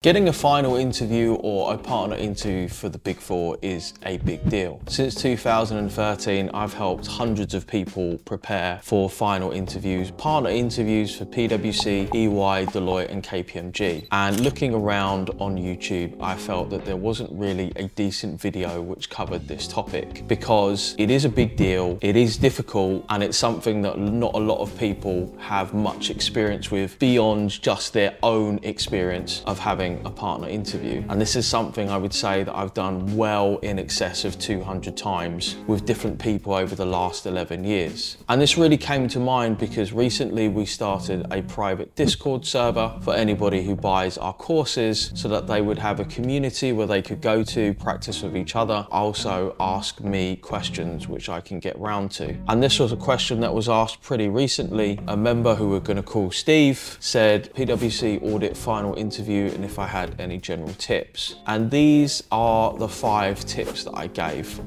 Getting a final interview or a partner interview for the Big Four is a big deal. Since 2013, I've helped hundreds of people prepare for final interviews, partner interviews for PwC, EY, Deloitte and KPMG. And looking around on YouTube, I felt that there wasn't really a decent video which covered this topic because it is a big deal, it is difficult, and it's something that not a lot of people have much experience with beyond just their own experience of having a partner interview. And this is something I would say that I've done well in excess of 200 times with different people over the last 11 years. And this really came to mind because recently we started a private Discord server for anybody who buys our courses so that they would have a community where they could go to, practice with each other, also ask me questions which I can get round to. And this was a question that was asked pretty recently. A member who we're going to call Steve said, PwC audit final interview, and if I had any general tips. And these are the 5 tips that I gave.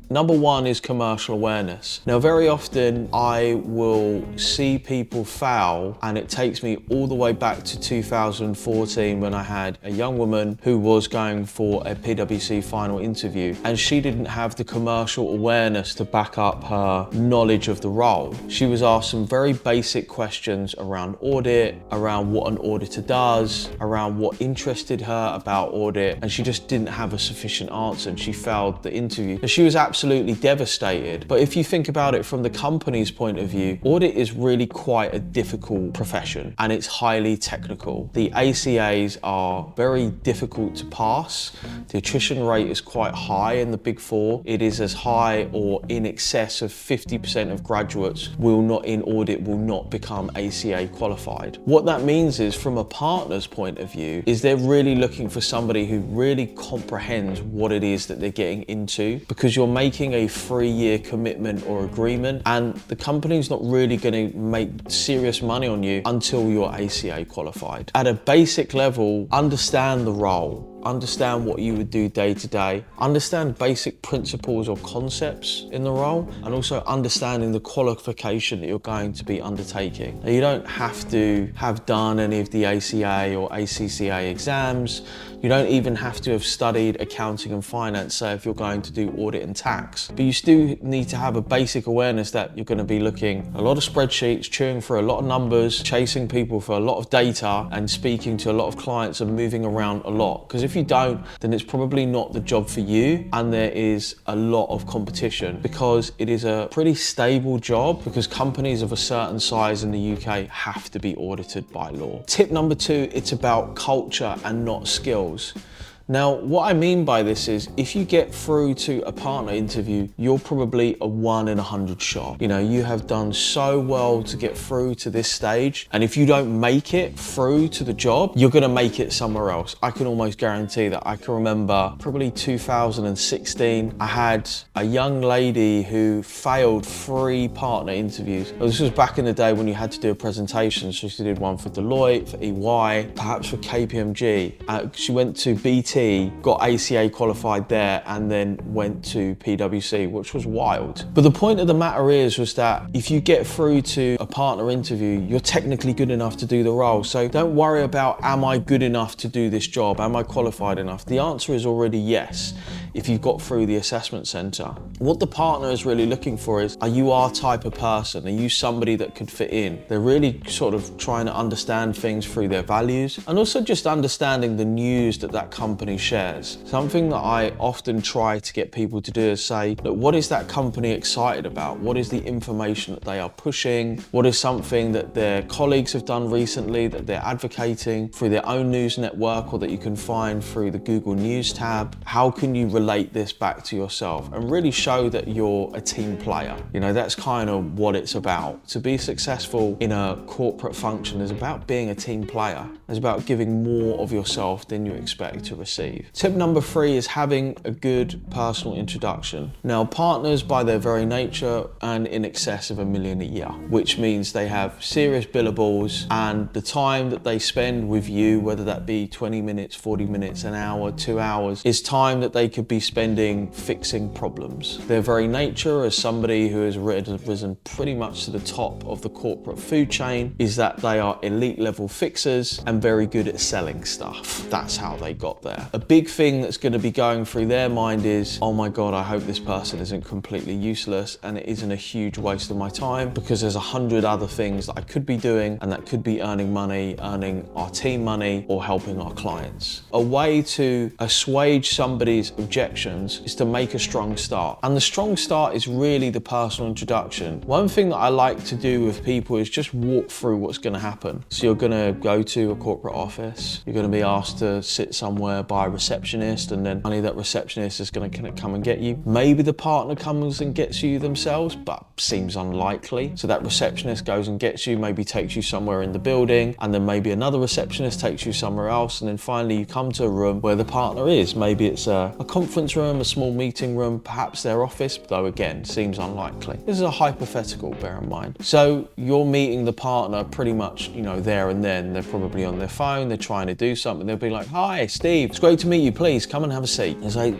Number 1 is commercial awareness. Now, very often I will see people fail, and it takes me all the way back to 2014 when I had a young woman who was going for a PwC final interview, and she didn't have the commercial awareness to back up her knowledge of the role. She was asked some very basic questions around audit, around what an auditor does, around what interested her about audit, and she just didn't have a sufficient answer, and she failed the interview. And she was absolutely devastated. But if you think about it from the company's point of view, audit is really quite a difficult profession and it's highly technical. The ACAs are very difficult to pass. The attrition rate is quite high in the Big Four. It is as high or in excess of 50% of graduates in audit will not become ACA qualified. What that means is, from a partner's point of view, is they're really looking for somebody who really comprehends what it is that they're getting into, because you're making a 3-year commitment or agreement, and the company's not really going to make serious money on you until you're ACA qualified. At a basic level, understand the role. Understand what you would do day to day, understand basic principles or concepts in the role, and also understanding the qualification that you're going to be undertaking. Now, you don't have to have done any of the ACA or ACCA exams. You don't even have to have studied accounting and finance, say if you're going to do audit and tax. But you still need to have a basic awareness that you're going to be looking a lot of spreadsheets, chewing through a lot of numbers, chasing people for a lot of data, and speaking to a lot of clients and moving around a lot. Because if you don't, then it's probably not the job for you, and there is a lot of competition because it is a pretty stable job, because companies of a certain size in the UK have to be audited by law. Tip number 2, it's about culture and not skills. Now, what I mean by this is, if you get through to a partner interview, you're probably a 1 in 100 shot. You know, you have done so well to get through to this stage, and if you don't make it through to the job, you're gonna make it somewhere else. I can almost guarantee that. I can remember probably 2016, I had a young lady who failed 3 partner interviews. Now, this was back in the day when you had to do a presentation, so she did one for Deloitte, for EY, perhaps for KPMG. She went to BT, got ACA qualified there, and then went to PwC, which was wild. But the point of the matter was that if you get through to a partner interview, you're technically good enough to do the role. So don't worry about, am I good enough to do this job? Am I qualified enough? The answer is already yes, if you've got through the assessment center. What the partner is really looking for is, are you our type of person? Are you somebody that could fit in? They're really sort of trying to understand things through their values, and also just understanding the news that company shares. Something that I often try to get people to do is say, look, what is that company excited about? What is the information that they are pushing? What is something that their colleagues have done recently that they're advocating through their own news network, or that you can find through the Google News tab? How can you relate this back to yourself and really show that you're a team player? You know, that's kind of what it's about. To be successful in a corporate function is about being a team player. It's about giving more of yourself than you expect to receive. receive. Tip number 3 is having a good personal introduction. Now, partners by their very nature earn in excess of $1 million a year, which means they have serious billables, and the time that they spend with you, whether that be 20 minutes, 40 minutes, an hour, 2 hours, is time that they could be spending fixing problems. Their very nature as somebody who has risen pretty much to the top of the corporate food chain is that they are elite level fixers and very good at selling stuff. That's how they got there. A big thing that's going to be going through their mind is, oh my God, I hope this person isn't completely useless and it isn't a huge waste of my time, because there's 100 other things that I could be doing and that could be earning money, earning our team money, or helping our clients. A way to assuage somebody's objections is to make a strong start. And the strong start is really the personal introduction. One thing that I like to do with people is just walk through what's going to happen. So you're going to go to a corporate office, you're going to be asked to sit somewhere by a receptionist, and then only that receptionist is going to come and get you. Maybe the partner comes and gets you themselves, but seems unlikely. So that receptionist goes and gets you, maybe takes you somewhere in the building, and then maybe another receptionist takes you somewhere else, and then finally you come to a room where the partner is. Maybe it's a conference room, a small meeting room, perhaps their office, though again, seems unlikely. This is a hypothetical, bear in mind. So you're meeting the partner pretty much, there and then. They're probably on their phone, they're trying to do something. They'll be like, hi, Steve, it's great to meet you. Please come and have a seat. And say,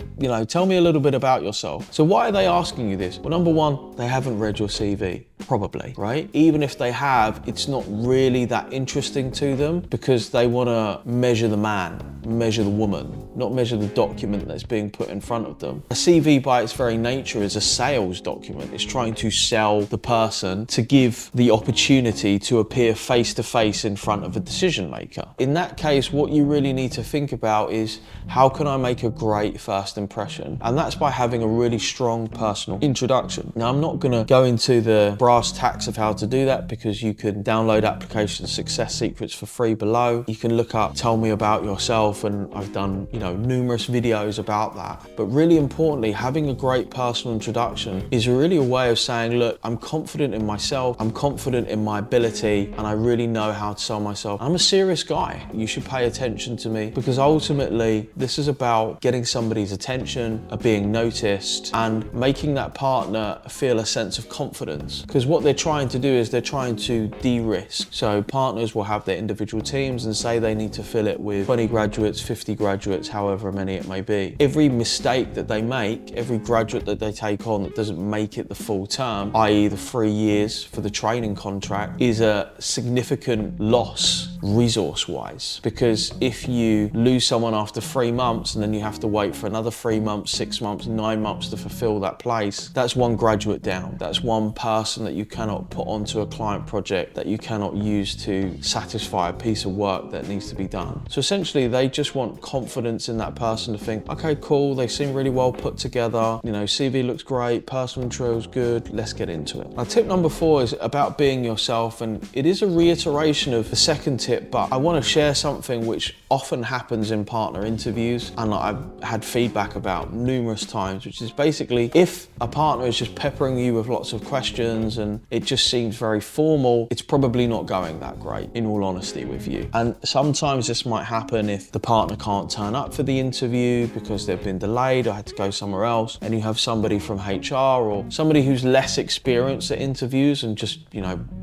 tell me a little bit about yourself. So why are they asking you this? Well, number one, they haven't read your CV. Probably, right? Even if they have, it's not really that interesting to them, because they want to measure the man, measure the woman, not measure the document that's being put in front of them. A CV by its very nature is a sales document. It's trying to sell the person to give the opportunity to appear face to face in front of a decision maker. In that case, what you really need to think about is, how can I make a great first impression? And that's by having a really strong personal introduction. Now, I'm not going to go into the brass tacks of how to do that, because you can download application Success Secrets for free below. You can look up Tell Me About Yourself, and I've done numerous videos about that. But really importantly, having a great personal introduction is really a way of saying, look, I'm confident in myself, I'm confident in my ability, and I really know how to sell myself. I'm a serious guy. You should pay attention to me, because ultimately this is about getting somebody's attention, being noticed, and making that partner feel a sense of confidence. Because what they're trying to do is they're trying to de-risk. So partners will have their individual teams and say they need to fill it with 20 graduates, 50 graduates, however many it may be. Every mistake that they make, every graduate that they take on that doesn't make it the full term, i.e. the 3 years for the training contract, is a significant loss resource-wise. Because if you lose someone after 3 months and then you have to wait for another 3 months, 6 months, 9 months to fulfill that place, that's one graduate down. That's one person that you cannot put onto a client project, that you cannot use to satisfy a piece of work that needs to be done. So essentially, they just want confidence in that person to think, okay, cool, they seem really well put together, CV looks great, personal intro is good, let's get into it. Now, tip number 4 is about being yourself, and it is a reiteration of the second tip, but I want to share something which often happens in partner interviews, and I've had feedback about numerous times, which is basically, if a partner is just peppering you with lots of questions and it just seems very formal, it's probably not going that great, in all honesty with you. And sometimes this might happen if the partner can't turn up for the interview because they've been delayed or had to go somewhere else, and you have somebody from HR or somebody who's less experienced at interviews and just,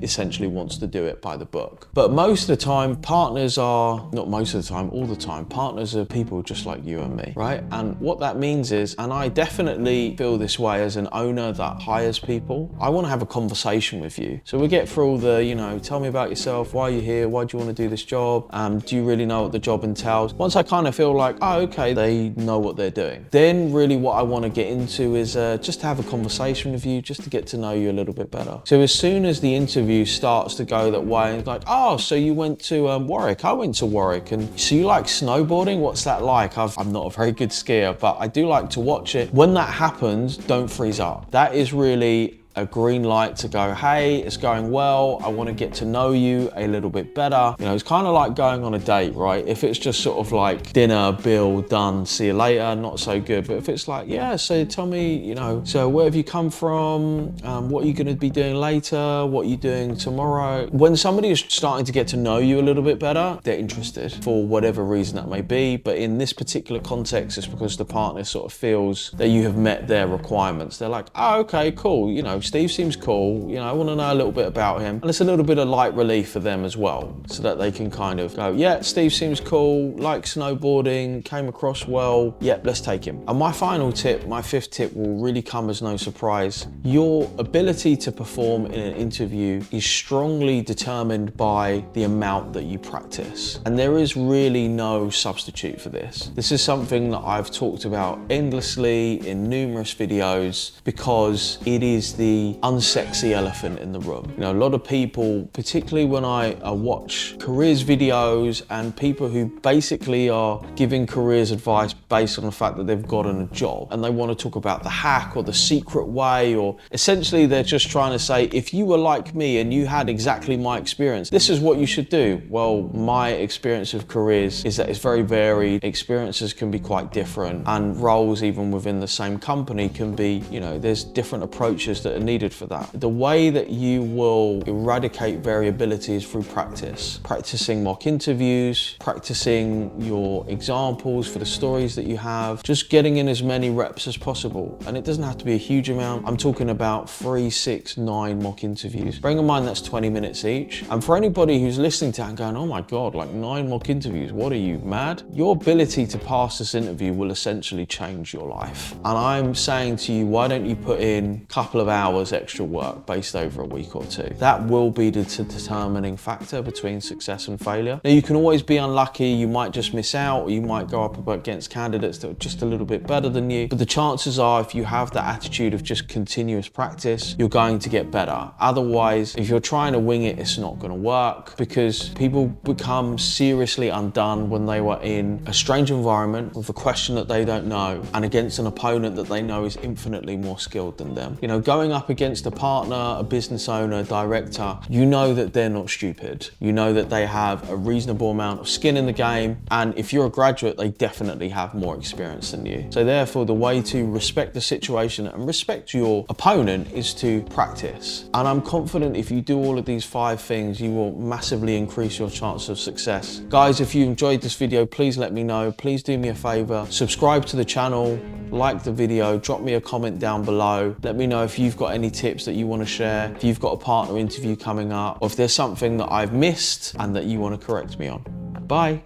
essentially wants to do it by the book. But most of the time, partners are, not most of the time, all the time, partners are people just like you and me, right? And what that means is, and I definitely feel this way as an owner that hires people, I want to have a conversation with you. So we get through all the, tell me about yourself, why are you here, why do you want to do this job, do you really know what the job entails? Once I kind of feel like, oh, okay, they know what they're doing, then really what I want to get into is just to have a conversation with you, just to get to know you a little bit better. So as soon as the interview starts to go that way, it's like, oh, so you went to Warwick, I went to Warwick, and so you like snowboarding, what's that like? I'm not a very good skier, but I do like to watch it. When that happens, don't freeze up. That is really a green light to go, hey, it's going well, I want to get to know you a little bit better. You know, it's kind of like going on a date, right? If it's just sort of like dinner, bill, done, see you later, not so good. But if it's like, yeah, so tell me, you know, so where have you come from? What are you going to be doing later? What are you doing tomorrow? When somebody is starting to get to know you a little bit better, they're interested for whatever reason that may be. But in this particular context, it's because the partner sort of feels that you have met their requirements. They're like, oh, okay, cool. You know, Steve seems cool. You know, I want to know a little bit about him. And it's a little bit of light relief for them as well, so that they can kind of go, yeah, Steve seems cool, likes snowboarding, came across well. Yep, let's take him. And my final tip, my fifth tip, will really come as no surprise. Your ability to perform in an interview is strongly determined by the amount that you practice. And there is really no substitute for this. This is something that I've talked about endlessly in numerous videos because it is the unsexy elephant in the room. You know, a lot of people, particularly when I watch careers videos and people who basically are giving careers advice based on the fact that they've gotten a job, and they want to talk about the hack or the secret way, or essentially they're just trying to say, if you were like me and you had exactly my experience, this is what you should do. Well, my experience of careers is that it's very varied. Experiences can be quite different, and roles even within the same company can be, you know, there's different approaches that are needed for that. The way that you will eradicate variability is through practice. Practicing mock interviews, practicing your examples for the stories that you have, just getting in as many reps as possible. And it doesn't have to be a huge amount. I'm talking about 3, 6, 9 mock interviews. Bearing in mind that's 20 minutes each. And for anybody who's listening to that and going, oh my God, like 9 mock interviews, what are you, mad? Your ability to pass this interview will essentially change your life. And I'm saying to you, why don't you put in a couple of hours extra work based over a week or two? That will be the determining factor between success and failure. Now, you can always be unlucky. You might just miss out, or you might go up against candidates that are just a little bit better than you. But the chances are, if you have that attitude of just continuous practice, you're going to get better. Otherwise, if you're trying to wing it, it's not going to work, because people become seriously undone when they were in a strange environment with a question that they don't know and against an opponent that they know is infinitely more skilled than them. You know, going up against a partner, a business owner, director, you know that they're not stupid. You know that they have a reasonable amount of skin in the game, and if you're a graduate, they definitely have more experience than you. So therefore, the way to respect the situation and respect your opponent is to practice. And I'm confident if you do all of these 5 things, you will massively increase your chance of success. Guys, if you enjoyed this video, please let me know. Please do me a favor, subscribe to the channel, like the video, drop me a comment down below. Let me know if you've got any tips that you want to share, if you've got a partner interview coming up, or if there's something that I've missed and that you want to correct me on. Bye.